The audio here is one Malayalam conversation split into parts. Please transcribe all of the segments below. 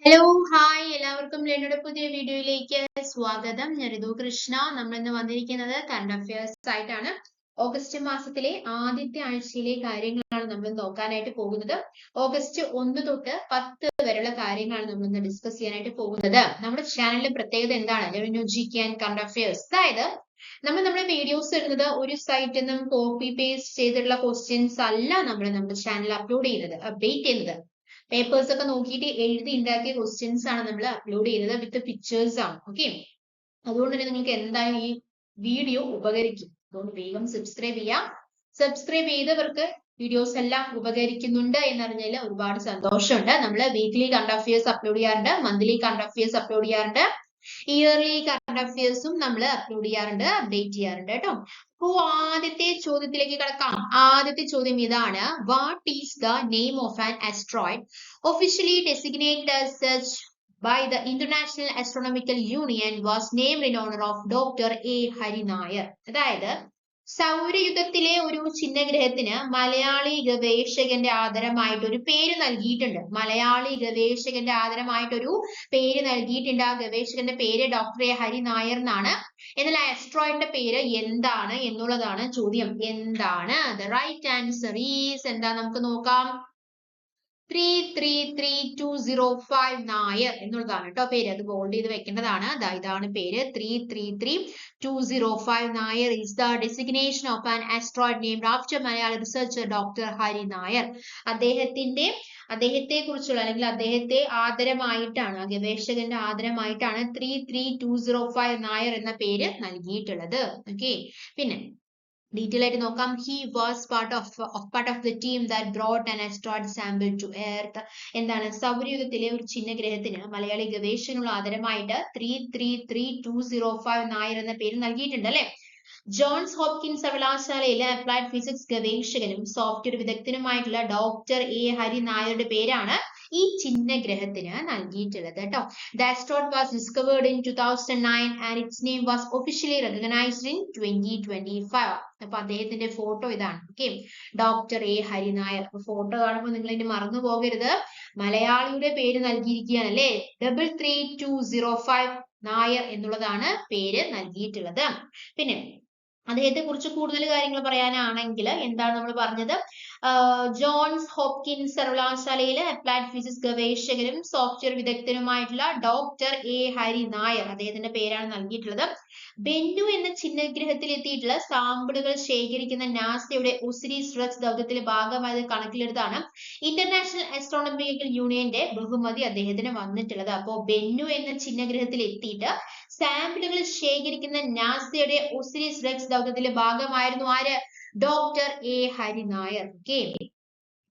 ഹലോ ഹായ് എല്ലാവർക്കും ലെനയുടെ പുതിയ വീഡിയോയിലേക്ക് സ്വാഗതം. ഞാൻ ഋതു കൃഷ്ണ. നമ്മൾ ഇന്ന് വന്നിരിക്കുന്നത് കറണ്ട് അഫയേഴ്സ് ആയിട്ടാണ്. ഓഗസ്റ്റ് മാസത്തിലെ ആദ്യത്തെ ആഴ്ചയിലെ കാര്യങ്ങളാണ് നമ്മൾ നോക്കാനായിട്ട് പോകുന്നത്. ഓഗസ്റ്റ് 1 തൊട്ട് 10 വരെയുള്ള കാര്യങ്ങളാണ് നമ്മൾ ഇന്ന് ഡിസ്കസ് ചെയ്യാനായിട്ട് പോകുന്നത്. നമ്മുടെ ചാനലിലെ പ്രത്യേകത എന്താണ്? Lenu G K and current affairs. അതായത് നമ്മുടെ വീഡിയോസ് ഇടുന്നത് ഒരു സൈറ്റിൽ നിന്നും കോപ്പി പേസ്റ്റ് ചെയ്തിട്ടുള്ള ക്വസ്റ്റ്യൻസ് അല്ല നമ്മുടെ ചാനൽ അപ്ലോഡ് ചെയ്യുന്നത്, അപ്ഡേറ്റ് ചെയ്യുന്നത്. പേപ്പേഴ്സ് ഒക്കെ നോക്കിയിട്ട് എഴുതി ഉണ്ടാക്കിയ ക്വസ്റ്റ്യൻസ് ആണ് നമ്മൾ അപ്ലോഡ് ചെയ്യുന്നത് വിത്ത് പിക്ചേഴ്സ് ആണ്. ഓക്കെ, അതുകൊണ്ട് തന്നെ നിങ്ങൾക്ക് എന്തായാലും ഈ വീഡിയോ ഉപകരിക്കും. അതുകൊണ്ട് വേഗം സബ്സ്ക്രൈബ് ചെയ്യാം. സബ്സ്ക്രൈബ് ചെയ്തവർക്ക് വീഡിയോസ് എല്ലാം ഉപകരിക്കുന്നുണ്ട് എന്നറിഞ്ഞതിൽ ഒരുപാട് സന്തോഷമുണ്ട്. നമ്മൾ വീക്ക്ലി കറണ്ട് അഫയേഴ്സ് അപ്ലോഡ് ചെയ്യാറുണ്ട്, മന്ത്ലി കറണ്ട് അഫയേഴ്സ് അപ്ലോഡ് ചെയ്യാറുണ്ട്, ഇയർലി കറണ്ട് അഫയേഴ്സും നമ്മൾ അപ്ലോഡ് ചെയ്യാറുണ്ട്, അപ്ഡേറ്റ് ചെയ്യാറുണ്ട് കേട്ടോ. അപ്പോ ആദ്യത്തെ ചോദ്യത്തിലേക്ക് കടക്കാം. ആദ്യത്തെ ചോദ്യം ഇതാണ്: what is the name of an asteroid officially designated as such by the International Astronomical Union was named in honor of Dr. A. Hari Nair. അതായത് സൗരയുധത്തിലെ ഒരു ചിഹ്നഗ്രഹത്തിന് മലയാളി ഗവേഷകന്റെ ആദരമായിട്ട് ഒരു പേര് നൽകിയിട്ടുണ്ട്. മലയാളി ഗവേഷകന്റെ ആദരമായിട്ടൊരു പേര് നൽകിയിട്ടുണ്ട്. ആ ഗവേഷകന്റെ പേര് ഡോക്ടർ എ ഹരി നായർ എന്നാണ്. എന്നാൽ ആസ്ട്രോയിഡിന്റെ പേര് എന്താണ് എന്നുള്ളതാണ് ചോദ്യം. എന്താണ്? ദ റൈറ്റ് ആൻസർ ഈസ് എന്താ നമുക്ക് നോക്കാം. 333205 നായർ എന്നുള്ളതാണ് കേട്ടോ പേര്. അത് ബോൾഡ് ചെയ്ത് വെക്കേണ്ടതാണ്. ഇതാണ് പേര്. 333205 Nair is the designation of an asteroid named after Malayalam researcher Dr. Hari Nair. അദ്ദേഹത്തെ കുറിച്ചുള്ള അല്ലെങ്കിൽ അദ്ദേഹത്തെ ആദരമായിട്ടാണ്, ഗവേഷകന്റെ ആദരമായിട്ടാണ് 333205 നായർ എന്ന പേര് നൽകിയിട്ടുള്ളത്. ഓക്കെ, പിന്നെ ഡീറ്റെയിൽ ആയിട്ട് നോക്കാം. He was part of the team that brought an asteroid sample to earth. എന്താണ്? സൗരയുധത്തിലെ ഒരു ചിഹ്നഗ്രഹത്തിന് മലയാളി ഗവേഷകനുള്ള ആദരമായിട്ട് 333205 നായർ എന്ന പേര് നൽകിയിട്ടുണ്ട് അല്ലെ. ജോൺസ് ഹോപ്കിൻസ് സർവകലാശാലയിലെ അപ്ലൈഡ് ഫിസിക്സ് ഗവേഷകനും സോഫ്റ്റ്വെയർ വിദഗ്ധനുമായിട്ടുള്ള ഡോക്ടർ എ ഹരി നായരുടെ പേരാണ് ഈ ചിഹ്നഗ്രഹത്തിന് നൽകിയിട്ടുള്ളത് കേട്ടോ. The asteroid was discovered in 2009 and its name was officially recognized in 2025. അപ്പൊ അദ്ദേഹത്തിന്റെ ഫോട്ടോ ഇതാണ്. Okay, doctor A Hari Nair. അപ്പൊ ഫോട്ടോ കാണുമ്പോൾ നിങ്ങൾ ഇനി മറന്നു പോകരുത്, മലയാളിയുടെ പേര് നൽകിയിരിക്കുകയാണ് അല്ലെ. 333205 നായർ എന്നുള്ളതാണ് പേര് നൽകിയിട്ടുള്ളത്. പിന്നെ അദ്ദേഹത്തെ കുറിച്ച് കൂടുതൽ കാര്യങ്ങൾ പറയാനാണെങ്കിൽ എന്താണ് നമ്മൾ പറഞ്ഞത്? ജോൺസ് ഹോപ്കിൻസ് സർവകലാശാലയിലെ അപ്ലൈഡ് ഫിസിക്സ് ഗവേഷകനും സോഫ്റ്റ്വെയർ വിദഗ്ധനുമായിട്ടുള്ള ഡോക്ടർ എ ഹരി നായർ, അദ്ദേഹത്തിന്റെ പേരാണ് നൽകിയിട്ടുള്ളത്. ബെന്നു എന്ന ചിഹ്നഗ്രഹത്തിൽ എത്തിയിട്ടുള്ള സാമ്പിളുകൾ ശേഖരിക്കുന്ന നാസയുടെ ഒസിരിസ് റെക്സ് ദൗത്യത്തിലെ ഭാഗമായത് കണക്കിലെടുത്താണ് ഇന്റർനാഷണൽ ആസ്ട്രോണമിക്കൽ യൂണിയന്റെ ബഹുമതി അദ്ദേഹത്തിന് വന്നിട്ടുള്ളത്. അപ്പോ ബെന്നു എന്ന ചിഹ്നഗ്രഹത്തിൽ എത്തിയിട്ട് സാമ്പിളുകൾ ശേഖരിക്കുന്ന നാസയുടെ ഒസിരിസ് റെക്സ് ദൗത്യത്തിലെ ഭാഗമായിരുന്നു ആര്? Doctor A Hari Nair. Okay,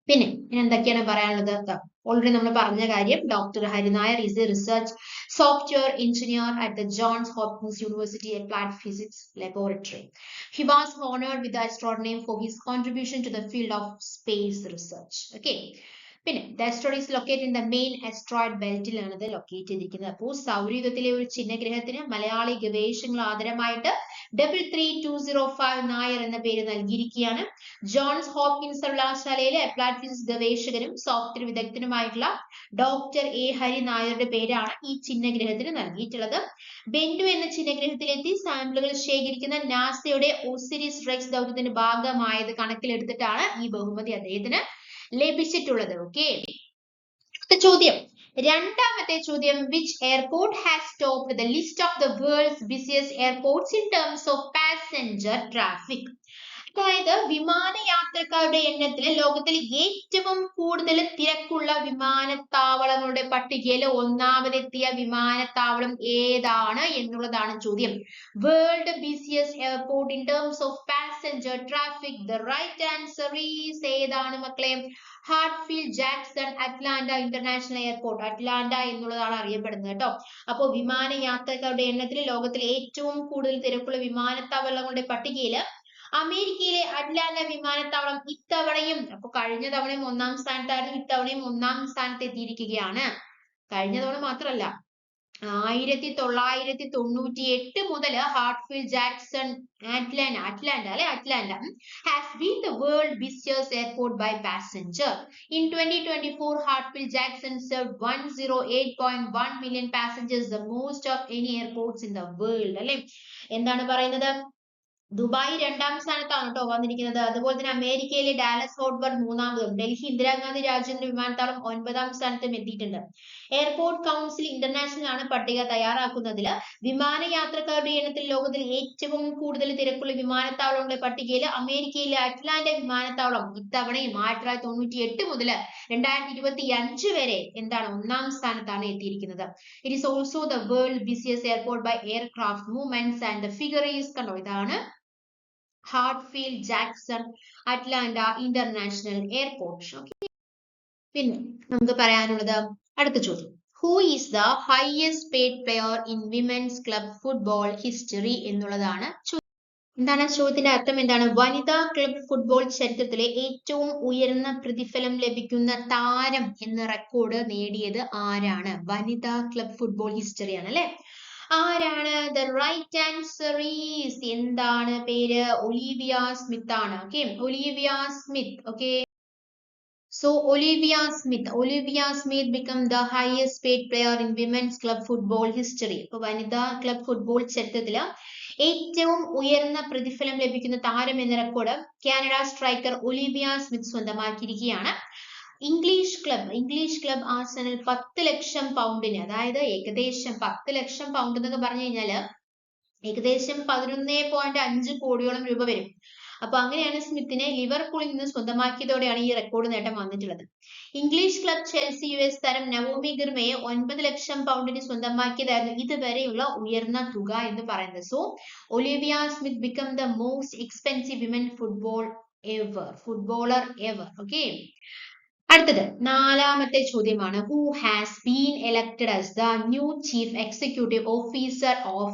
പിന്നെ എന്തൊക്കെയാണ് പറയാനുള്ളത്? ഓൾറെഡി നമ്മൾ പറഞ്ഞ കാര്യം, doctor Hari Nair is A research software engineer at the Johns Hopkins University Applied Physics Laboratory. He was honored with the astronaut name for his contribution to the field of space research. Okay, പിന്നെ the asteroid is located in the main asteroid beltലാണ് ഇത് ലൊക്കേറ്റ് ചെയ്തിരിക്കുന്നത്. അപ്പോൾ സൗരയുധത്തിലെ ഒരു ചിഹ്നഗ്രഹത്തിന് മലയാളി ഗവേഷകങ്ങൾ ആദരമായിട്ട് 333205 നായർ എന്ന പേര് നൽകിയിരിക്കുകയാണ്. ജോൺസ് ഹോപ്കിൻസ് സർവകലാശാലയിലെ അപ്ലൈഡ് ഫിസിക്സ് ഗവേഷകനും സോഫ്റ്റ്വെയർ വിദഗ്ധനുമായിട്ടുള്ള ഡോക്ടർ എ ഹരി നായരുടെ പേരാണ് ഈ ചിഹ്നഗ്രഹത്തിന് നൽകിയിട്ടുള്ളത്. ബെന്നു എന്ന ചിഹ്നഗ്രഹത്തിലെത്തി സാമ്പിളുകൾ ശേഖരിക്കുന്ന നാസയുടെ ഒസിരിസ് റെക്സ് ദൗത്യത്തിന്റെ ഭാഗമായത് കണക്കിലെടുത്തിട്ടാണ് ഈ ബഹുമതി അദ്ദേഹത്തിന് ലഭിച്ചിട്ടുള്ളത്. ഓക്കെ, ചോദ്യം, രണ്ടാമത്തെ ചോദ്യം, which airport has topped the list of the world's busiest airports in terms of passenger traffic? അതായത് വിമാനയാത്രക്കാരുടെ എണ്ണത്തിൽ ലോകത്തിൽ ഏറ്റവും കൂടുതൽ തിരക്കുള്ള വിമാനത്താവളങ്ങളുടെ പട്ടികയിൽ ഒന്നാമതെത്തിയ വിമാനത്താവളം ഏതാണ് എന്നുള്ളതാണ് ചോദ്യം. World busiest airport in terms of passenger traffic. The right answer is ഏതാണ് മക്കളെ? Hartsfield Jackson Atlanta international Airport. Atlanta എന്നുള്ളതാണ് അറിയപ്പെടുന്നത് കേട്ടോ. അപ്പോൾ വിമാനയാത്രക്കാരുടെ എണ്ണത്തിൽ ലോകത്തിൽ ഏറ്റവും കൂടുതൽ തിരക്കുള്ള വിമാനത്താവളങ്ങളുടെ പട്ടികയിൽ അമേരിക്കയിലെ അറ്റ്ലാന്റ വിമാനത്താവളം ഇത്തവണയും, അപ്പൊ കഴിഞ്ഞ തവണയും ഒന്നാം സ്ഥാനത്തായിരുന്നു, ഇത്തവണയും ഒന്നാം സ്ഥാനത്ത് എത്തിയിരിക്കുകയാണ്. കഴിഞ്ഞ തവണ മാത്രമല്ല, 1998 മുതൽ Hartsfield Jackson Atlanta has been the world busiest airport by passenger. In 2024, Hartfield Jackson served 108.1 million passengers, the most of any airports in the world. അല്ലെ എന്താണ് പറയുന്നത്? ദുബായ് രണ്ടാം സ്ഥാനത്താണ് കേട്ടോ വന്നിരിക്കുന്നത്. അതുപോലെ തന്നെ അമേരിക്കയിലെ ഡാലസ് ഫോർട്ട് വർത്ത് മൂന്നാമതും ഡൽഹി ഇന്ദിരാഗാന്ധി രാജ്യാന്തര വിമാനത്താവളം 9ാം സ്ഥാനത്തും എത്തിയിട്ടുണ്ട്. എയർപോർട്ട് കൗൺസിൽ ഇന്റർനാഷണൽ ആണ് പട്ടിക തയ്യാറാക്കുന്നതിൽ. വിമാനയാത്രക്കാരുടെ എണ്ണത്തിൽ ലോകത്തിൽ ഏറ്റവും കൂടുതൽ തിരക്കുള്ള വിമാനത്താവളങ്ങളുടെ പട്ടികയിൽ അമേരിക്കയിലെ അറ്റ്ലാന്റ വിമാനത്താവളം ഇത്തവണയും 1998 മുതൽ 2025 വരെ എന്താണ് 1ാം സ്ഥാനത്താണ് എത്തിയിരിക്കുന്നത്. It is also the world busiest airport by aircraft movements and the figure is കണ്ടോ ഇതാണ് Hartsfield Jackson Atlanta international airport. പിന്നെ നമുക്ക് പറയാനുള്ളത് അടുത്ത ചോദ്യം, who is the highest paid player in women's club football history എന്നുള്ളതാണ് ചോദ്യം. എന്താണ് ചോദ്യത്തിന്റെ അർത്ഥം? എന്താണ്? വനിതാ ക്ലബ് ഫുട്ബോൾ ചരിത്രത്തിലെ ഏറ്റവും ഉയർന്ന പ്രതിഫലം ലഭിക്കുന്ന താരം എന്ന റെക്കോർഡ് നേടിയത് ആരാണ്? വനിതാ ക്ലബ് ഫുട്ബോൾ ഹിസ്റ്ററിയാണ് അല്ലെ. ആരാണ്? ദ റൈറ്റ് ആൻസർ ഈസ് എന്താണ് പേര്? ഒലിവിയ സ്മിത്ത് ആണ്. Okay, Olivia Smith. Okay, so Olivia Smith become the highest paid player in women's club football history. അപ്പോൾ വനിതാ ക്ലബ് ഫുട്ബോൾ ചരിത്രത്തില് ഏറ്റവും ഉയർന്ന പ്രതിഫലം ലഭിക്കുന്ന താരം എന്ന record Canada striker Olivia Smith സ്വന്തമാക്കിയിരിക്കുകയാണ്. ഇംഗ്ലീഷ് ക്ലബ് ആഴ്സണൽ 10 ലക്ഷം പൗണ്ടിന്, അതായത് ഏകദേശം 10 ലക്ഷം പൗണ്ട് എന്നൊക്കെ പറഞ്ഞു കഴിഞ്ഞാല് ഏകദേശം 11.5 കോടിയോളം രൂപ വരും. അപ്പൊ അങ്ങനെയാണ് സ്മിത്തിനെ ലിവർപൂളിൽ നിന്ന് സ്വന്തമാക്കിയതോടെയാണ് ഈ റെക്കോർഡ് നേട്ടം വന്നിട്ടുള്ളത്. ഇംഗ്ലീഷ് ക്ലബ് ചെൽസി US താരം നവോമി ഗിർമയെ 9 ലക്ഷം പൗണ്ടിന് സ്വന്തമാക്കിയതായിരുന്നു ഇതുവരെയുള്ള ഉയർന്ന തുക എന്ന് പറയുന്നത്. So Olivia Smith become the most expensive women footballer ever. Okay, അടുത്തത് 4ാമത്തെ ചോദ്യമാണ്, who has been elected as the new chief executive officer of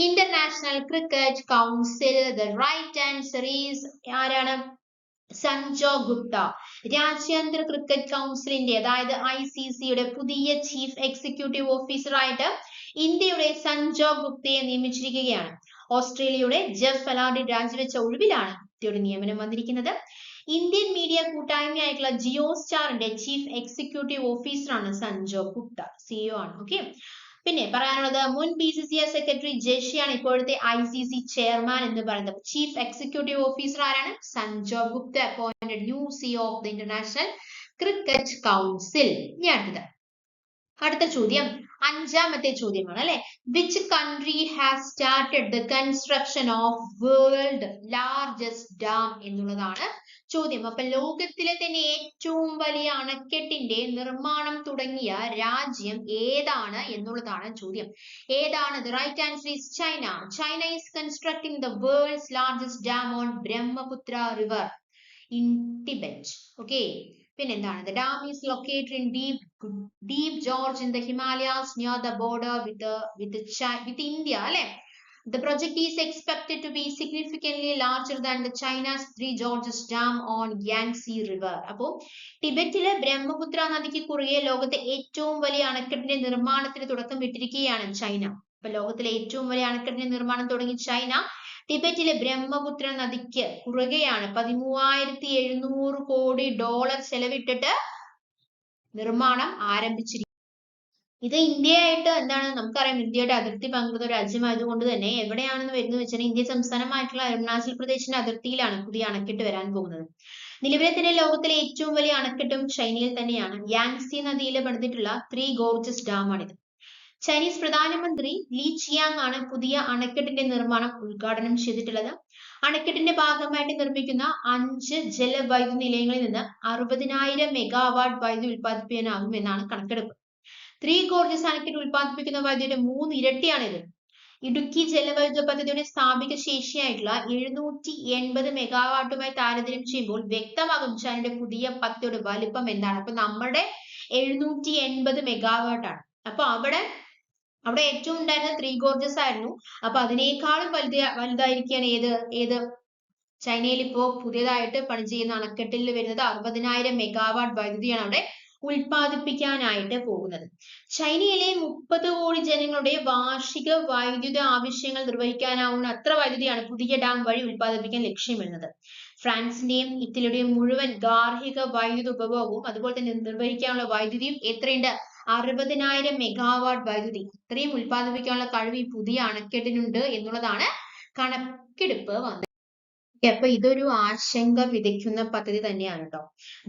international cricket council? The right answer is ആരാണ്? സഞ്ജോയ് ഗുപ്ത. രാജ്യാന്തര ക്രിക്കറ്റ് കൗൺസിലിന്റെ അതായത് ICCയുടെ പുതിയ ചീഫ് എക്സിക്യൂട്ടീവ് ഓഫീസറായിട്ട് ഇന്ത്യയുടെ സഞ്ജോയ് ഗുപ്തയെ നിയമിച്ചിരിക്കുകയാണ്. ഓസ്ട്രേലിയയുടെ ജെഫ് ഫലാർഡി രാജിവെച്ച ഒഴിവിലാണ് ഗുപ്തയുടെ നിയമനം വന്നിരിക്കുന്നത്. ഇന്ത്യൻ മീഡിയ കൂട്ടായ്മയായിട്ടുള്ള ജിയോ സ്റ്റാറിന്റെ ചീഫ് എക്സിക്യൂട്ടീവ് ഓഫീസറാണ് സഞ്ജോയ് ഗുപ്ത, CEO ആണ്. ഓക്കെ, പിന്നെ പറയാനുള്ളത് മുൻ BCCI സെക്രട്ടറി ജയ്ഷിയാണ് ഇപ്പോഴത്തെ ICC ചെയർമാൻ എന്ന് പറയുന്നത്. ചീഫ് എക്സിക്യൂട്ടീവ് ഓഫീസർ ആരാണ്? Sanjoy Gupta, appointed new CEO of the international cricket council. അടുത്ത ചോദ്യം 5ാമത്തെ ചോദ്യമാണ് അല്ലെ. Which country has started the construction of world largest dam എന്നുള്ളതാണ് ചോദ്യം. അപ്പൊ ലോകത്തിലെ തന്നെ ഏറ്റവും വലിയ അണക്കെട്ടിന്റെ നിർമ്മാണം തുടങ്ങിയ രാജ്യം ഏതാണ് എന്നുള്ളതാണ് ചോദ്യം. ഏതാണ്? The right answer is China. China is constructing the world's largest dam on Brahmaputra river in Tibet. Okay, പിന്നെന്താണ്? The dam is located in deep gorge in the Himalayas near the border with India അല്ലെ. The project is expected to be significantly larger than the China's Three Gorges Dam on Yangtze River. അപ്പോൾ ടിബറ്റിലെ ബ്രഹ്മപുത്ര നദിക്ക് കുറുകെ ലോകത്തെ ഏറ്റവും വലിയ അണക്കെട്ടിന്റെ നിർമ്മാണത്തിന് തുടക്കം ഇട്ടിരിക്കുകയാണ് ചൈന. അപ്പൊ ലോകത്തിലെ ഏറ്റവും വലിയ അണക്കെട്ടിന്റെ നിർമ്മാണം തുടങ്ങി ചൈന ടിബറ്റിലെ ബ്രഹ്മപുത്ര നദിക്ക് കുറുകെയാണ് $13,700 കോടി ചെലവിട്ടിട്ട് നിർമ്മാണം ആരംഭിച്ചിരിക്കുന്നത്. ഇത് ഇന്ത്യയായിട്ട് എന്താണ് നമുക്കറിയാം, ഇന്ത്യയുടെ അതിർത്തി പങ്കിടുന്ന ഒരു രാജ്യമായതുകൊണ്ട് തന്നെ എവിടെയാണെന്ന് വരുന്നത് വെച്ചാൽ ഇന്ത്യ സംസ്ഥാനമായിട്ടുള്ള അരുണാചൽ പ്രദേശിന്റെ അതിർത്തിയിലാണ് പുതിയ അണക്കെട്ട് വരാൻ പോകുന്നത്. നിലവിലെ തന്നെ ലോകത്തിലെ ഏറ്റവും വലിയ അണക്കെട്ടും ചൈനയിൽ തന്നെയാണ്. യാങ്സി നദിയിൽ പണിതിട്ടുള്ള ത്രീ ഗോർജസ് ഡാം ആണിത്. ചൈനീസ് പ്രധാനമന്ത്രി ലീ ചിയാങ് ആണ് പുതിയ അണക്കെട്ടിന്റെ നിർമ്മാണം ഉദ്ഘാടനം ചെയ്തിട്ടുള്ളത്. അണക്കെട്ടിന്റെ ഭാഗമായിട്ട് നിർമ്മിക്കുന്ന 5 ജലവൈദ്യുത നിലയങ്ങളിൽ നിന്ന് 60,000 മെഗാവാട്ട് വൈദ്യുതി ഉൽപ്പാദിപ്പിക്കാനാകും എന്നാണ് കണക്കെടുപ്പ്. ത്രീ ഗോർജസ് അണക്കെട്ട് ഉൽപ്പാദിപ്പിക്കുന്ന വൈദ്യുതിയുടെ 3 ഇരട്ടിയാണിത്. ഇടുക്കി ജലവൈദ്യുത പദ്ധതിയുടെ സ്ഥാപിക ശേഷിയായിട്ടുള്ള 780 മെഗാവാട്ടുമായി താരതമ്യം ചെയ്യുമ്പോൾ വ്യക്തമാകും ചൈനയുടെ പുതിയ പദ്ധതിയുടെ വലിപ്പം എന്താണ്. അപ്പൊ നമ്മുടെ 780 മെഗാവാട്ടാണ്. അപ്പൊ അവിടെ ഏറ്റവും ഉണ്ടായിരുന്ന ത്രീ ഗോർജസ് ആയിരുന്നു. അപ്പൊ അതിനേക്കാളും വലുതായിരിക്കുകയാണ് ഏത് ചൈനയിൽ ഇപ്പോ പുതിയതായിട്ട് പണി ചെയ്യുന്ന അണക്കെട്ടിൽ വരുന്നത് 60,000 മെഗാവാട്ട് വൈദ്യുതിയാണ് അവിടെ ഉൽപ്പാദിപ്പിക്കാനായിട്ട് പോകുന്നത്. ചൈനയിലെ 30 കോടി ജനങ്ങളുടെ വാർഷിക വൈദ്യുത ആവശ്യങ്ങൾ നിർവഹിക്കാനാവുന്ന അത്ര വൈദ്യുതിയാണ് പുതിയ ഡാം വഴി ഉൽപ്പാദിപ്പിക്കാൻ ലക്ഷ്യമിടുന്നത്. ഫ്രാൻസിന്റെയും ഇറ്റലിയുടെയും മുഴുവൻ ഗാർഹിക വൈദ്യുത ഉപഭോഗവും അതുപോലെ തന്നെ നിർവഹിക്കാനുള്ള വൈദ്യുതിയും എത്രയുണ്ട്? 60,000 മെഗാവാട്ട് വൈദ്യുതി. ഇത്രയും ഉൽപ്പാദിപ്പിക്കാനുള്ള കഴിവ് ഈ പുതിയ അണക്കെട്ടിനുണ്ട് എന്നുള്ളതാണ് കണക്കെടുപ്പ് വന്നത്. അപ്പൊ ഇതൊരു ആശങ്ക വിതയ്ക്കുന്ന പദ്ധതി തന്നെയാണ് കേട്ടോ.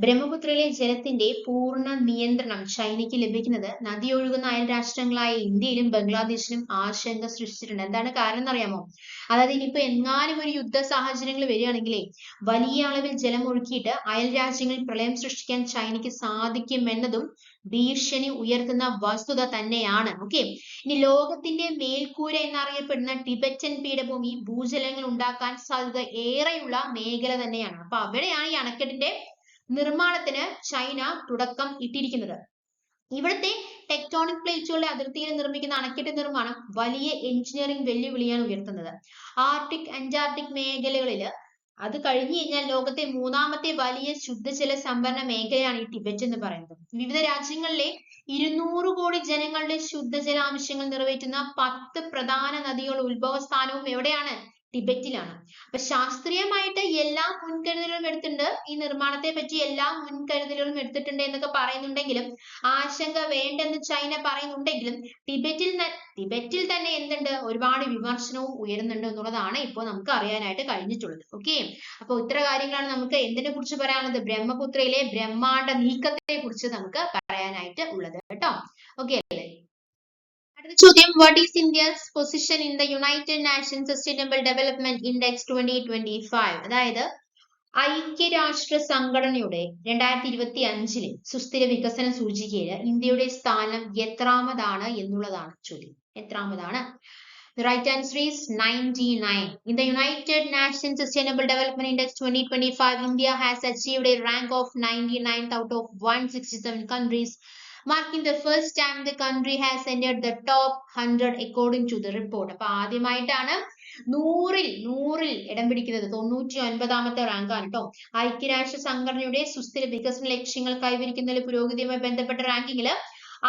ബ്രഹ്മപുത്രയിലെ ജലത്തിന്റെ പൂർണ്ണ നിയന്ത്രണം ചൈനയ്ക്ക് ലഭിക്കുന്നത് നദി ഒഴുകുന്ന അയൽ രാഷ്ട്രങ്ങളായ ഇന്ത്യയിലും ബംഗ്ലാദേശിലും ആശങ്ക സൃഷ്ടിച്ചിട്ടുണ്ട്. എന്താണ് കാരണം എന്നറിയാമോ? അതായത് ഇനിയിപ്പോ എങ്ങാനും ഒരു യുദ്ധ സാഹചര്യങ്ങൾ വരികയാണെങ്കിലേ വലിയ അളവിൽ ജലം ഒഴുക്കിയിട്ട് അയൽ രാജ്യങ്ങളിൽ പ്രളയം സൃഷ്ടിക്കാൻ ചൈനയ്ക്ക് സാധിക്കുമെന്നതും ഭീഷണി ഉയർത്തുന്ന വസ്തുത തന്നെയാണ്. ഓക്കെ, ഇനി ലോകത്തിന്റെ മേൽക്കൂര എന്നറിയപ്പെടുന്ന ടിബറ്റൻ പീഠഭൂമി ഭൂജലങ്ങൾ ഉണ്ടാക്കാൻ സാധ്യത ഏറെയുള്ള മേഖല തന്നെയാണ്. അപ്പൊ അവിടെയാണ് ഈ അണക്കെട്ടിന്റെ നിർമ്മാണത്തിന് ചൈന തുടക്കം ഇട്ടിരിക്കുന്നത്. ഇവിടുത്തെ ടെക്ടോണിക് പ്ലേറ്റുകളുടെ അതിർത്തിയിൽ നിർമ്മിക്കുന്ന അണക്കെട്ട് നിർമ്മാണം വലിയ എഞ്ചിനീയറിംഗ് വെല്ലുവിളിയാണ് ഉയർത്തുന്നത്. ആർട്ടിക് അന്റാർട്ടിക് മേഖലകളിൽ അത് കഴിഞ്ഞു കഴിഞ്ഞാൽ ലോകത്തെ 3ാമത്തെ വലിയ ശുദ്ധജല സംഭരണ മേഖലയാണ് ഈ ടിബറ്റ് എന്ന് പറയുന്നത്. വിവിധ രാജ്യങ്ങളിലെ 200 കോടി ജനങ്ങളുടെ ശുദ്ധജല ആവശ്യങ്ങൾ നിറവേറ്റുന്ന 10 പ്രധാന നദികളുടെ ഉത്ഭവ സ്ഥാനവും എവിടെയാണ്? ടിബറ്റിലാണ്. അപ്പൊ ശാസ്ത്രീയമായിട്ട് എല്ലാ മുൻകരുതലുകളും എടുത്തിട്ടുണ്ട്, ഈ നിർമ്മാണത്തെ പറ്റി എല്ലാ മുൻകരുതലുകളും എടുത്തിട്ടുണ്ട് എന്നൊക്കെ പറയുന്നുണ്ടെങ്കിലും ആശങ്ക വേണ്ടെന്ന് ചൈന പറയുന്നുണ്ടെങ്കിലും ടിബറ്റിൽ തന്നെ എന്തുണ്ട്? ഒരുപാട് വിമർശനവും ഉയരുന്നുണ്ട് എന്നുള്ളതാണ് ഇപ്പോൾ നമുക്ക് അറിയാനായിട്ട് കഴിഞ്ഞിട്ടുള്ളത്. ഓക്കെ, അപ്പൊ ഇത്ര കാര്യങ്ങളാണ് നമുക്ക് എന്തിനെ കുറിച്ച് പറയാനുള്ളത്? ബ്രഹ്മപുത്രയിലെ ബ്രഹ്മാണ്ഡ നീക്കത്തെ കുറിച്ച് നമുക്ക് പറയാനായിട്ട് ഉള്ളത് കേട്ടോ. ഓക്കെ അല്ലേ? അടുത്ത ചോദ്യം, what is India's position in the United Nations Sustainable Development Index 2025? അതായത് ഐക്യരാഷ്ട്ര സംഘടനയുടെ 2025 സുസ്ഥിര വികസന സൂചികയിൽ ഇന്ത്യയുടെ സ്ഥാനം എത്രാമതാണ് എന്നുള്ളതാണ് ചോദ്യം. എത്രാമതാണ്? The right answer is 99. In the United Nations Sustainable Development Index 2025, India has achieved a rank of 99th out of 167 countries, marking the first time the country has entered the top 100 according to the report. അപ്പൊ ആദ്യമായിട്ടാണ് 100ൽ ഇടം പിടിക്കുന്നത്. 99ാമത്തെ റാങ്കാണ് കേട്ടോ. ഐക്യരാഷ്ട്ര സംഘടനയുടെ സുസ്ഥിര വികസന ലക്ഷ്യങ്ങൾ കൈവരിക്കുന്നതിൽ പുരോഗതിയുമായി ബന്ധപ്പെട്ട റാങ്കിങ്ങില്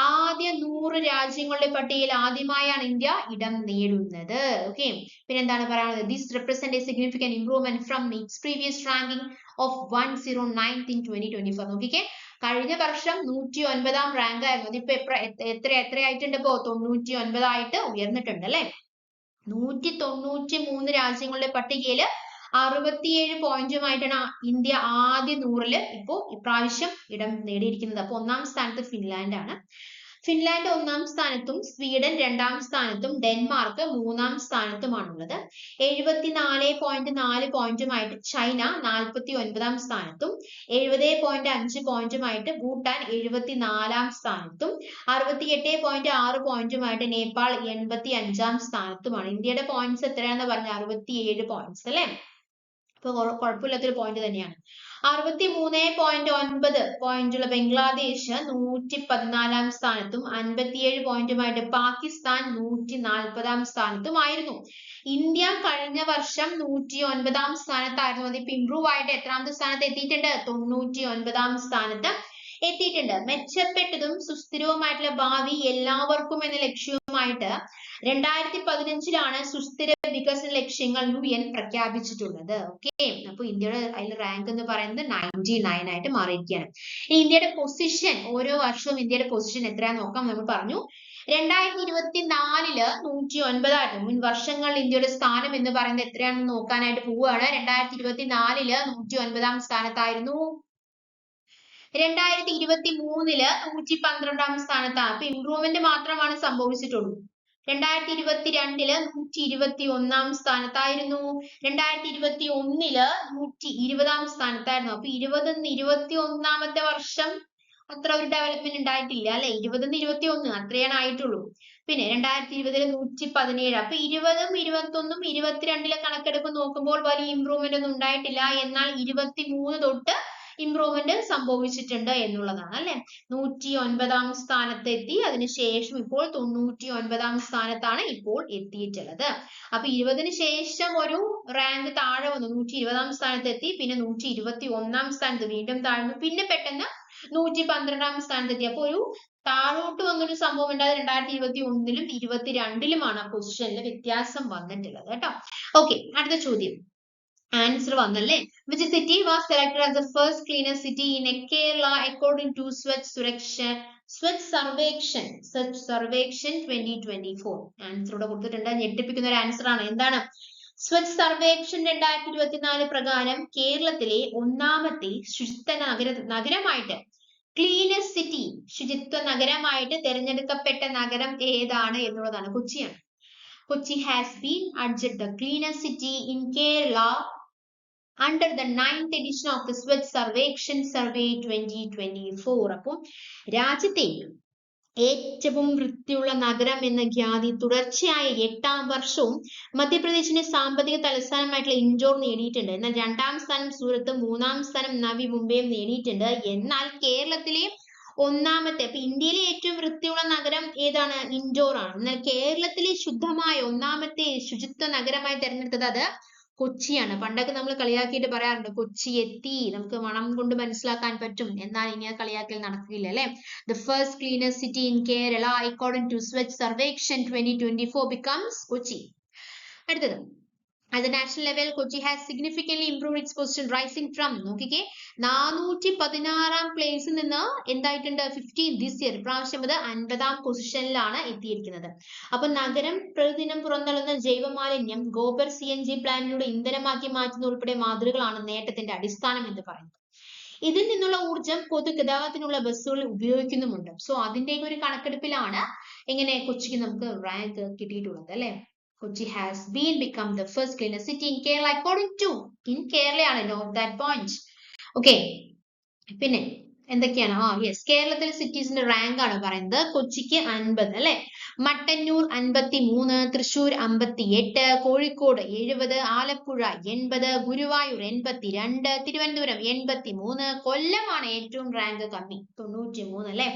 ആദ്യ 100 രാജ്യങ്ങളുടെ പട്ടികയിൽ ആദ്യമായാണ് ഇന്ത്യ ഇടം നേടുന്നത്. ഓക്കെ, പിന്നെ എന്താണ് പറയാനുള്ളത്? This represent A significant improvement from it's previous ranking of 109th in 2024. നോക്കിക്കേ, കഴിഞ്ഞ വർഷം 109ാം റാങ്ക് ആയിരുന്നു. അതിപ്പോ എത്രയായിട്ടുണ്ട്? ഇപ്പോ 99 ആയിട്ട് ഉയർന്നിട്ടുണ്ട് അല്ലെ. 193 രാജ്യങ്ങളുടെ പട്ടികയിൽ 67 പോയിന്റുമായിട്ടാണ് ഇന്ത്യ ആദ്യ 100ൽ ഇപ്പോ ഇപ്രാവശ്യം ഇടം നേടിയിരിക്കുന്നത്. അപ്പൊ 1ാം സ്ഥാനത്ത് ഫിൻലാൻഡ് ആണ്. ഫിൻലാൻഡ് 1ാം സ്ഥാനത്തും സ്വീഡൻ 2ാം സ്ഥാനത്തും ഡെൻമാർക്ക് 3ാം സ്ഥാനത്തുമാണുള്ളത്. 74.4 പോയിന്റുമായിട്ട് ചൈന 49ാം സ്ഥാനത്തും 70.5 പോയിന്റുമായിട്ട് ഭൂട്ടാൻ 74ാം സ്ഥാനത്തും 68.6 പോയിന്റുമായിട്ട് നേപ്പാൾ 85ാം സ്ഥാനത്തുമാണ്. ഇന്ത്യയുടെ പോയിന്റ്സ് എത്രയാണെന്ന് പറഞ്ഞ 67 പോയിന്റ്സ് അല്ലെ. അപ്പൊ കുഴപ്പമില്ലാത്തൊരു പോയിന്റ് തന്നെയാണ്. 63.9 പോയിന്റുള്ള ബംഗ്ലാദേശ് 114ാം സ്ഥാനത്തും 57 പോയിന്റുമായിട്ട് പാകിസ്ഥാൻ 140ാം സ്ഥാനത്തുമായിരുന്നു. ഇന്ത്യ കഴിഞ്ഞ വർഷം 109ാം സ്ഥാനത്തായിരുന്നു. അതിപ്പോ ഇംപ്രൂവ് ആയിട്ട് എത്രാമത്തെ സ്ഥാനത്ത് എത്തിയിട്ടുണ്ട്? 99ാം സ്ഥാനത്ത് എത്തിയിട്ടുണ്ട്. മെച്ചപ്പെട്ടതും സുസ്ഥിരവുമായിട്ടുള്ള ഭാവി എല്ലാവർക്കും എന്ന ലക്ഷ്യവുമായിട്ട് 2015ലാണ് സുസ്ഥിര വികസന ലക്ഷ്യങ്ങൾ UN പ്രഖ്യാപിച്ചിട്ടുള്ളത്. ഓക്കെ, അപ്പൊ ഇന്ത്യയുടെ അതിൽ റാങ്ക് എന്ന് പറയുന്നത് 99 ആയിട്ട് മാറിയിരിക്കുകയാണ്. ഇന്ത്യയുടെ പൊസിഷൻ, ഓരോ വർഷവും ഇന്ത്യയുടെ പൊസിഷൻ എത്രയാന്ന് നോക്കാം. നമ്മൾ പറഞ്ഞു 2024 109 ആയിരുന്നു. മുൻ വർഷങ്ങളിൽ ഇന്ത്യയുടെ സ്ഥാനം എന്ന് പറയുന്നത് എത്രയാണെന്ന് നോക്കാനായിട്ട് പോവുകയാണ്. 2024 109ാം സ്ഥാനത്തായിരുന്നു. 2023 112ാം സ്ഥാനത്താണ്. അപ്പൊ ഇംപ്രൂവ്മെന്റ് മാത്രമാണ് സംഭവിച്ചിട്ടുള്ളൂ. 2022 121ാം സ്ഥാനത്തായിരുന്നു. 2021 120ാം സ്ഥാനത്തായിരുന്നു. അപ്പൊ 2021ാമത്തെ വർഷം അത്ര ഒരു ഡെവലപ്മെന്റ് ഉണ്ടായിട്ടില്ല അല്ലെ. 2021 അത്രയാണ് ആയിട്ടുള്ളൂ. പിന്നെ 2020 117. അപ്പൊ 20ഉം 21ഉം 22ലെ കണക്കെടുപ്പ് നോക്കുമ്പോൾ വലിയ ഇംപ്രൂവ്മെന്റ് ഒന്നും ഉണ്ടായിട്ടില്ല. എന്നാൽ 23 തൊട്ട് ഇംപ്രൂവ്മെന്റ് സംഭവിച്ചിട്ടുണ്ട് എന്നുള്ളതാണ് അല്ലെ. 109ാം സ്ഥാനത്ത് എത്തി. അതിനുശേഷം ഇപ്പോൾ 99ാം സ്ഥാനത്താണ് ഇപ്പോൾ എത്തിയിട്ടുള്ളത്. അപ്പൊ 20ന് ശേഷം ഒരു റാങ്ക് താഴെ വന്നു. 120ാം സ്ഥാനത്ത് എത്തി. പിന്നെ 121ാം സ്ഥാനത്ത് വീണ്ടും താഴ്ന്നു. പിന്നെ പെട്ടെന്ന് 112ാം സ്ഥാനത്തെത്തി. അപ്പൊ ഒരു താഴോട്ട് വന്നൊരു സംഭവം ഉണ്ടായത് 2021ലും 2022ലുമാണ് പൊസിഷനിൽ വ്യത്യാസം വന്നിട്ടുള്ളത് കേട്ടോ. ഓക്കെ, അടുത്ത ചോദ്യം ആൻസർ വന്നല്ലേ. Which city was selected as the first cleaner city in Kerala according to Swachh Sarvekshan 2024? Answer ഇവിടെ കൊടുത്തിട്ടുണ്ട്. ഞെട്ടിപ്പിക്കുന്ന ഒരു ആൻസർ ആണ്. എന്താണ്? സ്വച്ഛ് സർവേക്ഷൻ 2024 പ്രകാരം കേരളത്തിലെ ഒന്നാമത്തെ ശുചിത്വ നഗരമായിട്ട് ക്ലീനർ സിറ്റി ശുചിത്വ നഗരമായിട്ട് തിരഞ്ഞെടുക്കപ്പെട്ട നഗരം ഏതാണ് എന്നുള്ളതാണ്. കൊച്ചിയാണ്. Kochi has been adjudged the cleanest city in Kerala under the 9th edition of the Swachh Sarvekshan Survey 2024. അപ്പോൾ രാജ്യത്തെ ഏറ്റവും വൃത്തിയുള്ള നഗരം എന്ന ഖ്യാതി തുടർച്ചയായ 8ാം വർഷവും മധ്യപ്രദേശിന്റെ സാമ്പത്തിക തലസ്ഥാനമായിട്ടുള്ള ഇൻഡോർ നേടിയിട്ടുണ്ട്. എന്നാൽ 2ാം സ്ഥാനം സൂറത്തും 3ാം സ്ഥാനം നവി മുംബൈയും നേടിയിട്ടുണ്ട്. എന്നാൽ കേരളത്തിലെ ഒന്നാമത്തെ, അപ്പൊ ഇന്ത്യയിലെ ഏറ്റവും വൃത്തിയുള്ള നഗരം ഏതാണ്? ഇൻഡോർ ആണ്. എന്നാൽ കേരളത്തിലെ ശുദ്ധമായ ഒന്നാമത്തെ ശുചിത്വ നഗരമായി തെരഞ്ഞെടുത്തത് അത് കൊച്ചിയാണ്. പണ്ടൊക്കെ നമ്മൾ കളിയാക്കിയിട്ട് പറയാറുണ്ട് കൊച്ചി എത്തി, നമുക്ക് മണം കൊണ്ട് മനസ്സിലാക്കാൻ പറ്റും. എന്നാൽ ഇനി കളിയാക്കൽ നടക്കില്ല അല്ലെ. The first cleaner city in Kerala according to Swachh Sarvekshan 2024 becomes Kochi. അടുത്തത്, at the national level Kochi has significantly improved its position, rising from നോക്കിക്കേ 416ാം പ്ലേസിൽ നിന്ന് എന്തായിട്ടുണ്ട് 15 this year പ്രാവശ്യം അത് 50ാം പൊസിഷനിലാണ് എത്തിയിരിക്കുന്നത്. അപ്പൊ നഗരം പ്രതിദിനം പുറന്തള്ളുന്ന ജൈവമാലിന്യം ഗോബർ CNG പ്ലാന്റിലൂടെ ഇന്ധനമാക്കി മാറ്റുന്ന ഉൾപ്പെടെ മാതൃകകളാണ് നേട്ടത്തിന്റെ അടിസ്ഥാനം എന്ന് പറയുന്നത്. ഇതിൽ നിന്നുള്ള ഊർജം പൊതുഗതാഗതത്തിനുള്ള ബസ്സുകളിൽ ഉപയോഗിക്കുന്നുമുണ്ട്. സോ അതിന്റെ ഒരു കണക്കെടുപ്പിലാണ് എങ്ങനെ കൊച്ചിക്ക് നമുക്ക് റാങ്ക് കിട്ടിയിട്ടുള്ളത് അല്ലെ. Kochi has become the first cleaner city in Kerala according to Kerala ആണ്. note that point. Okay, പിന്നെ എന്തൊക്കെയാണ്? യെസ്, കേരളത്തിലെ സിറ്റീസിന്റെ റാങ്ക് ആണ് പറയുന്നത്. കൊച്ചിക്ക് 50 അല്ലെ, മട്ടന്നൂർ 53, തൃശ്ശൂർ 58, കോഴിക്കോട് 70, ആലപ്പുഴ 80, ഗുരുവായൂർ 82, തിരുവനന്തപുരം 83, കൊല്ലമാണ് ഏറ്റവും റാങ്ക് കമ്മി 93 അല്ലെ.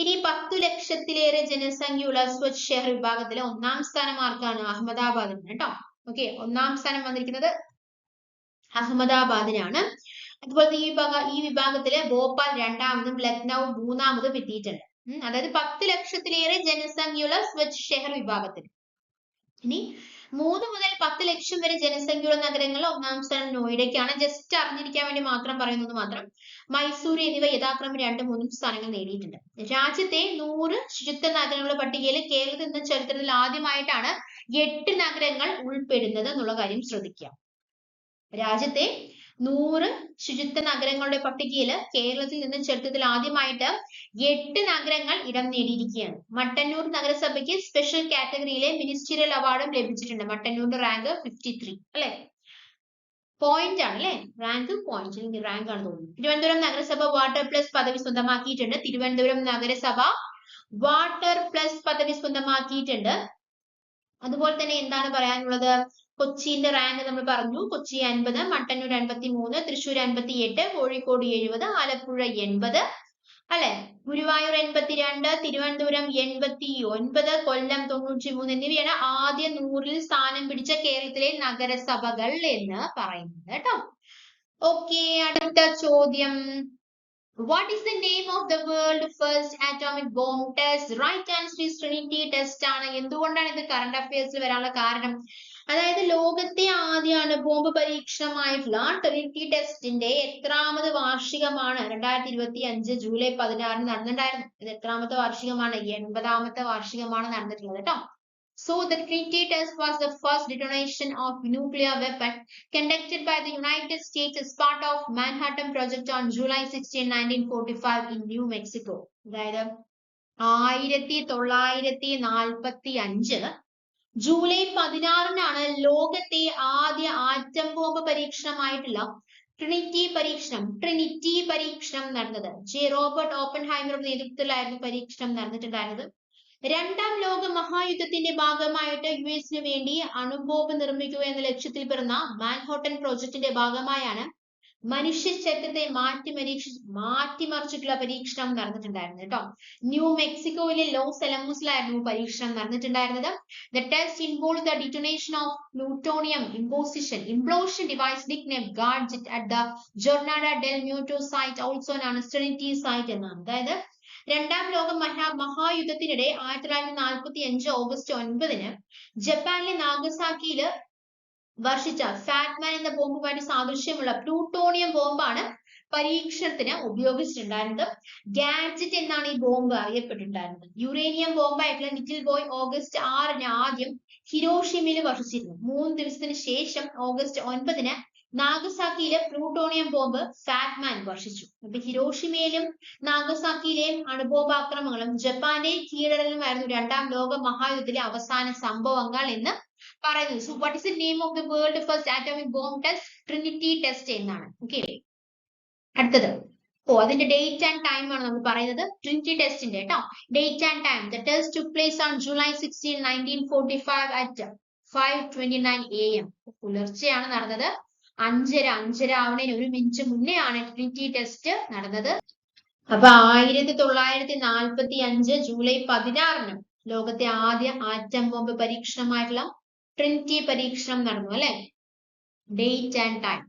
ഇനി 10 ലക്ഷത്തിലേറെ ജനസംഖ്യയുള്ള സ്വച്ഛ് ഷെഹർ വിഭാഗത്തിലെ 1ാം സ്ഥാനം ആർക്കാണ്? അഹമ്മദാബാദിനാണ് കേട്ടോ. ഓക്കെ, 1ാം സ്ഥാനം വന്നിരിക്കുന്നത് അഹമ്മദാബാദിനാണ്. അതുപോലെ ഈ വിഭാഗത്തില് ഭോപ്പാൽ 2ാമതും ലക്നൗ 3ാമതും എത്തിയിട്ടുണ്ട്. അതായത് 10 ലക്ഷത്തിലേറെ ജനസംഖ്യയുള്ള സ്വച്ഛ് ഷെഹർ വിഭാഗത്തിൽ. ഇനി 3 മുതൽ 10 ലക്ഷം വരെ ജനസംഖ്യയുള്ള നഗരങ്ങളിൽ 1ാം സ്ഥാനം നോയിഡയ്ക്കാണ്. ജസ്റ്റ് അറിഞ്ഞിരിക്കാൻ വേണ്ടി മാത്രം പറയുന്നത് മാത്രം. മൈസൂർ എന്നിവ യഥാക്രമം 2, 3 സ്ഥാനങ്ങൾ നേടിയിട്ടുണ്ട്. രാജ്യത്തെ 100 ശുചിത്വ നഗരങ്ങളുടെ പട്ടികയിൽ കേരളത്തിൽ നിന്ന് ചരിത്രത്തിൽ ആദ്യമായിട്ടാണ് 8 നഗരങ്ങൾ ഉൾപ്പെടുന്നത് എന്നുള്ള കാര്യം ശ്രദ്ധിക്കുക. രാജ്യത്തെ 100 ശുചിത്വ നഗരങ്ങളുടെ പട്ടികയിൽ കേരളത്തിൽ നിന്ന് ചരിത്രത്തിൽ ആദ്യമായിട്ട് 8 നഗരങ്ങൾ ഇടം നേടിയിരിക്കുകയാണ്. മട്ടന്നൂർ നഗരസഭയ്ക്ക് സ്പെഷ്യൽ കാറ്റഗറിയിലെ മിനിസ്റ്റീരിയൽ അവാർഡും ലഭിച്ചിട്ടുണ്ട്. മട്ടന്നൂരിന്റെ റാങ്ക് 53 അല്ലെ, പോയിന്റ് ആണ് അല്ലെ, റാങ്ക് പോയിന്റ് റാങ്ക് ആണ് തോന്നുന്നു. തിരുവനന്തപുരം നഗരസഭ വാട്ടർ പ്ലസ് പദവി സ്വന്തമാക്കിയിട്ടുണ്ട്. തിരുവനന്തപുരം നഗരസഭ വാട്ടർ പ്ലസ് പദവി സ്വന്തമാക്കിയിട്ടുണ്ട്. അതുപോലെ തന്നെ എന്താണ് പറയാനുള്ളത്? കൊച്ചിന്റെ റാങ്ക് നമ്മൾ പറഞ്ഞു. കൊച്ചി 50, മട്ടന്നൂർ 53, തൃശ്ശൂർ 58, കോഴിക്കോട് 70, ആലപ്പുഴ 80 അല്ലെ, ഗുരുവായൂർ 82, തിരുവനന്തപുരം 89, കൊല്ലം 93 എന്നിവയാണ് ആദ്യ 100ൽ സ്ഥാനം പിടിച്ച കേരളത്തിലെ നഗരസഭകൾ എന്ന് പറയുന്നത് കേട്ടോ. ഓക്കെ, അടുത്ത ചോദ്യം. What is the name of the world first atomic bomb test? Right answer is Trinity test ആണ്. എന്തുകൊണ്ടാണ് ഇത് കറണ്ട് അഫയേഴ്സിൽ വരാനുള്ള കാരണം? അതായത് ലോകത്തെ ആദ്യ അണുബോംബ് പരീക്ഷണമായിട്ടുള്ള ട്രിനിറ്റി ടെസ്റ്റിന്റെ എത്രാമത് വാർഷികമാണ് 2025 ജൂലൈ 16 നടന്നിട്ടുണ്ടായിരുന്നു. ഇത് എത്രാമത്തെ വാർഷികമാണ്? 80ാമത്തെ വാർഷികമാണ് നടന്നിട്ടുള്ളത് കേട്ടോ. So the Trinity test was the first detonation of nuclear weapon conducted by the United States as part of Manhattan Project on July 16, 1945 in New Mexico. അതായത് 1945 ജൂലൈ 16 ലോകത്തെ ആദ്യ ആറ്റം ബോംബ് പരീക്ഷണമായിട്ടുള്ള ട്രിനിറ്റി പരീക്ഷണം നടന്നത്. റോബർട്ട് ഓപ്പൻഹൈമറുടെ നേതൃത്വത്തിലായിരുന്നു പരീക്ഷണം നടന്നിട്ടുണ്ടായിരുന്നത്. 2ാം ലോക മഹായുദ്ധത്തിന്റെ ഭാഗമായിട്ട് യുഎസിന് വേണ്ടി അണുബോംബ് നിർമ്മിക്കുക എന്ന ലക്ഷ്യത്തിൽ പിറന്ന മാൻഹാട്ടൻ പ്രോജക്റ്റിന്റെ ഭാഗമായാണ് മനുഷ്യ ചരിത്രത്തെ മാറ്റിമറിച്ചിട്ടുള്ള പരീക്ഷണം നടന്നിട്ടുണ്ടായിരുന്നു കേട്ടോ. ന്യൂ മെക്സിക്കോയിലെ ലോസ് അലമോസിലായിരുന്നു പരീക്ഷണം നടന്നിട്ടുണ്ടായിരുന്നത്. The test involved the detonation of plutonium implosion device nicknamed Gadget at the Jornada del Muerto site, also known as Trinity site എന്നാണ്. അതായത് രണ്ടാം ലോക മഹായുദ്ധത്തിനിടെ 1945 ഓഗസ്റ്റ് 9 ജപ്പാനിലെ നാഗസാക്കിയില് വർഷിച്ച ഫാറ്റ്മാൻ എന്ന ബോംബുമായിട്ട് സാദൃശ്യമുള്ള പ്ലൂട്ടോണിയം ബോംബാണ് പരീക്ഷണത്തിന് ഉപയോഗിച്ചിട്ടുണ്ടായിരുന്നത്. ഗാഡ്ജറ്റ് എന്നാണ് ഈ ബോംബ് അറിയപ്പെട്ടിട്ടുണ്ടായിരുന്നത്. യുറേനിയം ബോംബായിട്ടുള്ള ലിറ്റിൽ ബോയ് ഓഗസ്റ്റ് 6 ആദ്യം ഹിരോഷിമയിൽ വർഷിച്ചിരുന്നു. 3 ദിവസത്തിന് ശേഷം ഓഗസ്റ്റ് 9 നാഗസാക്കിയിലെ പ്ലൂട്ടോണിയം ബോംബ് ഫാറ്റ്മാൻ വർഷിച്ചു. അപ്പൊ ഹിരോഷിമയിലും നാഗസാക്കിയിലെയും അണുബോംബാക്രമണങ്ങളും ജപ്പാന്റെ കീഴടങ്ങലുമായിരുന്നു രണ്ടാം ലോക മഹായുദ്ധത്തിലെ അവസാന സംഭവങ്ങൾ എന്ന് പറയുന്നു. So what is the name of the world first atomic bomb test? Trinity test എന്നാണ്. ഓക്കെ, അടുത്തത് അതിന്റെ ഡേറ്റ് ആൻഡ് ടൈം ആണ് നമ്മൾ പറയുന്നത്. ട്രിനിറ്റി ടെസ്റ്റിന്റെ കേട്ടോ date and time. The test took place on July 16, 1945 at 5:29 AM. പുലർച്ചെയാണ് നടന്നത്. 5:30 ആവണേന് 1 മിനിറ്റ് മുന്നേ ആണ് ട്രിനിറ്റി ടെസ്റ്റ് നടന്നത്. അപ്പൊ 1945 ജൂലൈ 16 ലോകത്തെ ആദ്യ ആറ്റം ബോംബ് പരീക്ഷണമായിട്ടുള്ള ട്രിനിറ്റി പരീക്ഷണം നടന്നു അല്ലെ. Date and time.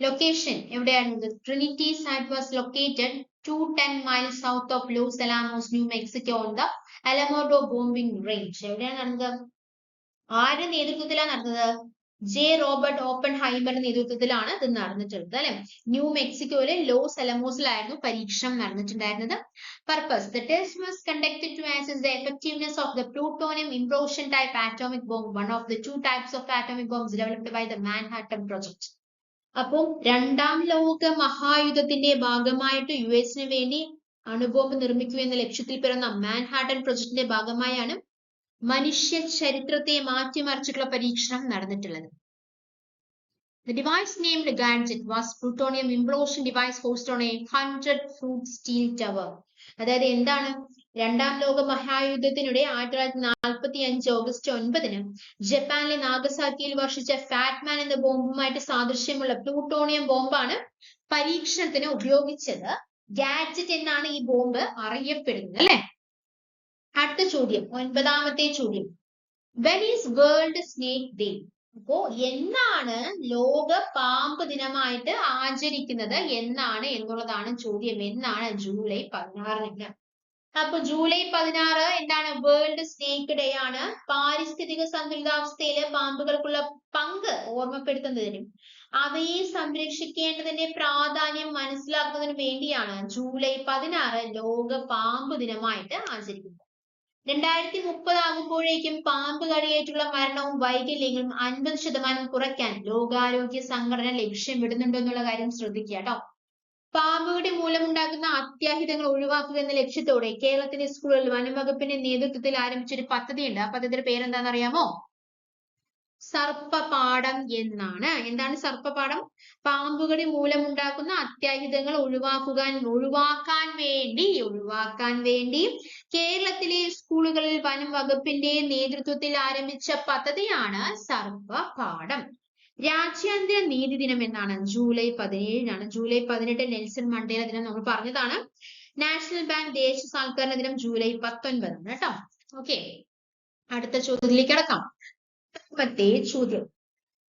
ലൊക്കേഷൻ എവിടെയായിരുന്നു? Trinity site was located 210 miles south of Los Alamos, New Mexico on the Alamogordo bombing range. എവിടെയാണ് നടന്നത്? ആരുടെ നേതൃത്വത്തിലാണ് നടന്നത്? ജെ റോബർട്ട് ഓപ്പൺഹൈമറുടെ നേതൃത്വത്തിലാണ് ഇത് നടന്നിട്ടുള്ളത് അല്ലെ. ന്യൂ മെക്സിക്കോയിലെ ലോസ് അലമോസിലായിരുന്നു പരീക്ഷണം നടന്നിട്ടുണ്ടായിരുന്നത്. Purpose: the test was conducted to assess the effectiveness of the plutonium implosion type atomic bomb, one of the 2 types of atomic bombs developed by the Manhattan Project. അപ്പോൾ രണ്ടാം ലോക മഹായുദ്ധത്തിന്റെ ഭാഗമായിട്ട് US വേണ്ടി അണുബോംബ് നിർമ്മിക്കുക എന്ന ലക്ഷ്യത്തിൽ പിറന്ന മാൻഹാട്ടൻ പ്രൊജക്ടിന്റെ ഭാഗമായാണ് മനുഷ്യ ചരിത്രത്തെ മാറ്റിമറിച്ചിട്ടുള്ള പരീക്ഷണം നടന്നിട്ടുള്ളത്. The device named Gadget was plutonium implosion device housed on a 100-foot steel tower. അതായത് എന്താണ്? രണ്ടാം ലോക മഹായുദ്ധത്തിനിടെ 1945 ഓഗസ്റ്റ് 9 ജപ്പാനിലെ നാഗസാക്കിയിൽ വർഷിച്ച ഫാറ്റ്മാൻ എന്ന ബോംബുമായിട്ട് സാദൃശ്യമുള്ള പ്ലൂട്ടോണിയം ബോംബാണ് പരീക്ഷണത്തിന് ഉപയോഗിച്ചത്. ഗാഡ്ജറ്റ് എന്നാണ് ഈ ബോംബ് അറിയപ്പെടുന്നത് അല്ലെ. അടുത്ത ചോദ്യം, 9ാമത്തെ ചോദ്യം. When is World Snake Day? അപ്പോ എന്നാണ് ലോക പാമ്പ് ദിനമായിട്ട് ആചരിക്കുന്നത് എന്നാണ് എന്നുള്ളതാണ് ചോദ്യം. എന്നാണ്? ജൂലൈ 16. അപ്പൊ ജൂലൈ 16 എന്താണ്? വേൾഡ് സ്നേക്ക് ഡേ ആണ്. പാരിസ്ഥിതിക സന്തുലിതാവസ്ഥയില് പാമ്പുകൾക്കുള്ള പങ്ക് ഓർമ്മപ്പെടുത്തുന്നതിനും അവയെ സംരക്ഷിക്കേണ്ടതിന്റെ പ്രാധാന്യം മനസ്സിലാക്കുന്നതിനും വേണ്ടിയാണ് ജൂലൈ 16 ലോക പാമ്പ് ദിനമായിട്ട് ആചരിക്കുന്നത്. 2030 ആകുമ്പോഴേക്കും പാമ്പ് കടിയേറ്റുള്ള മരണവും വൈകല്യങ്ങളും 50% കുറയ്ക്കാൻ ലോകാരോഗ്യ സംഘടന ലക്ഷ്യമിടുന്നുണ്ടെന്നുള്ള കാര്യം ശ്രദ്ധിക്കുക കേട്ടോ. പാമ്പുകടി മൂലമുണ്ടാകുന്ന അത്യാഹിതങ്ങൾ ഒഴിവാക്കുക എന്ന ലക്ഷ്യത്തോടെ കേരളത്തിലെ സ്കൂളുകളിൽ വനംവകുപ്പിന്റെ നേതൃത്വത്തിൽ ആരംഭിച്ചൊരു പദ്ധതിയുണ്ട്. ആ പദ്ധതിയുടെ പേരെന്താണെന്ന് അറിയാമോ? സർപ്പപാഠം എന്നാണ്. എന്താണ് സർപ്പപാഠം? പാമ്പുകടി മൂലമുണ്ടാക്കുന്ന അത്യാഹിതങ്ങൾ ഒഴിവാക്കാൻ വേണ്ടി കേരളത്തിലെ സ്കൂളുകളിൽ വനം വകുപ്പിന്റെ നേതൃത്വത്തിൽ ആരംഭിച്ച പദ്ധതിയാണ് സർപ്പപാഠം. രാജ്യാന്തര നീതി ദിനം എന്നാണ്? ജൂലൈ 17 ജൂലൈ 18 നെൽസൺ മണ്ടേല ദിനം നമ്മൾ പറഞ്ഞതാണ്. നാഷണൽ ബാങ്ക് ദേശസാൽക്കരണ ദിനം ജൂലൈ 19 കേട്ടോ. ഓക്കെ, അടുത്ത ചോദ്യത്തിലേക്ക് കടക്കാം. മറ്റേ ചോദ്യം,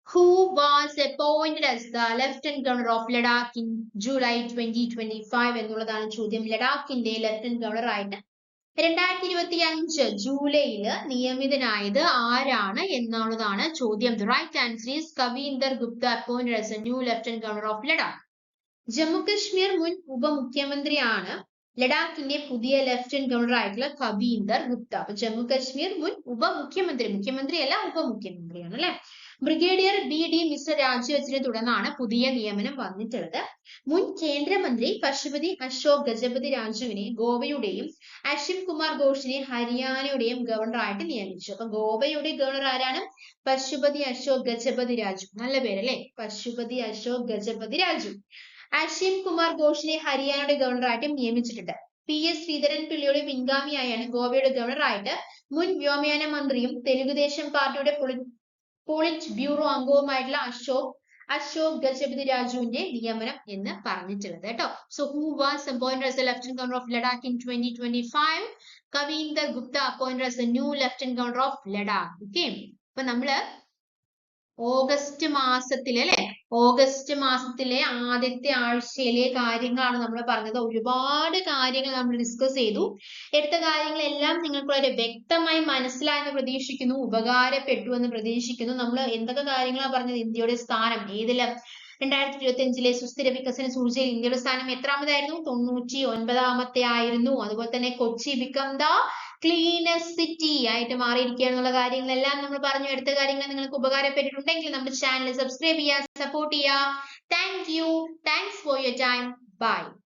who was appointed as the Lieutenant Governor of Ladakh in July 2025 എന്നുള്ളതാണ് ചോദ്യം. ലഡാക്കിന്റെ ലഫ്റ്റനന്റ് ഗവർണർ ആയിട്ട് 2025 ജൂലൈയിൽ നിയമിതനായത് ആരാണ് എന്നുള്ളതാണ് ചോദ്യം. The right answer is Kavindar Gupta, appointed as a new Lieutenant Governor of Ladakh. Jammu Kashmir മുൻ ഉപമുഖ്യമന്ത്രിയാണ് ലഡാക്കിന്റെ പുതിയ ലഫ്റ്റനന്റ് ഗവർണർ ആയിട്ടുള്ള കവീന്ദർ ഗുപ്ത. അപ്പൊ ജമ്മു കശ്മീർ മുൻ മുഖ്യമന്ത്രിയല്ല, ഉപമുഖ്യമന്ത്രിയാണ് അല്ലെ. ബ്രിഗേഡിയർ BD മിശ്ര രാജിവെച്ചതിനെ തുടർന്നാണ് പുതിയ നിയമനം വന്നിട്ടുള്ളത്. മുൻ കേന്ദ്രമന്ത്രി പശുപതി അശോക് ഗജപതി രാജുവിനെ ഗോവയുടെയും അശ്വിൻ കുമാർ ഘോഷിനെ ഹരിയാനയുടെയും ഗവർണറായിട്ട് നിയമിച്ചു. അപ്പൊ ഗോവയുടെ ഗവർണർ ആരാണ്? പശുപതി അശോക് ഗജപതി രാജു. നല്ല പേരല്ലേ, പശുപതി അശോക് ഗജപതി രാജു. അശ്വിൻ കുമാർ ഘോഷിനെ ഹരിയാനയുടെ ഗവർണറായിട്ട് നിയമിച്ചിട്ടുണ്ട്. PS ശ്രീധരൻ പിള്ളയുടെ പിൻഗാമിയായാണ് ഗോവയുടെ ഗവർണറായിട്ട് മുൻ വ്യോമയാന മന്ത്രിയും തെലുഗുദേശം പാർട്ടിയുടെ പോളിറ്റ് ബ്യൂറോ അംഗവുമായിട്ടുള്ള അശോക് അശോക് ഗജപതി രാജുവിന്റെ നിയമനം എന്ന് പറഞ്ഞിട്ടുള്ളത് കേട്ടോ. So who was appointed as the Lieutenant Governor of Ladakh in 2025? Kavinder Gupta appointed as the new Lieutenant Governor of Ladakh. Okay. അപ്പൊ നമ്മള് ഓഗസ്റ്റ് മാസത്തിലെ അല്ലെ, ഓഗസ്റ്റ് മാസത്തിലെ ആദ്യത്തെ ആഴ്ചയിലെ കാര്യങ്ങളാണ് നമ്മൾ പറഞ്ഞത്. ഒരുപാട് കാര്യങ്ങൾ നമ്മൾ ഡിസ്കസ് ചെയ്തു. എടുത്ത കാര്യങ്ങളെല്ലാം നിങ്ങൾക്ക് വളരെ വ്യക്തമായി മനസ്സിലായെന്ന് പ്രതീക്ഷിക്കുന്നു, ഉപകാരപ്പെട്ടു എന്ന് പ്രതീക്ഷിക്കുന്നു. നമ്മൾ എന്തൊക്കെ കാര്യങ്ങളാണ് പറഞ്ഞത്? ഇന്ത്യയുടെ സ്ഥാനം ഏതില്? 2025 സുസ്ഥിര വികസന സൂചികയിൽ ഇന്ത്യയുടെ സ്ഥാനം എത്രാമതായിരുന്നു? 99ാമത്തെ ആയിരുന്നു. അതുപോലെ തന്നെ Kochi become the cleanest city ആയിട്ട് മാറിയിരിക്കുക എന്നുള്ള കാര്യങ്ങളെല്ലാം നമ്മൾ പറഞ്ഞു. എടുത്ത കാര്യങ്ങൾ നിങ്ങൾക്ക് ഉപകാരപ്പെട്ടിട്ടുണ്ടെങ്കിൽ നമ്മുടെ ചാനൽ സബ്സ്ക്രൈബ് ചെയ്യുക, സപ്പോർട്ട് ചെയ്യുക. Thank you. Thanks for your time. By.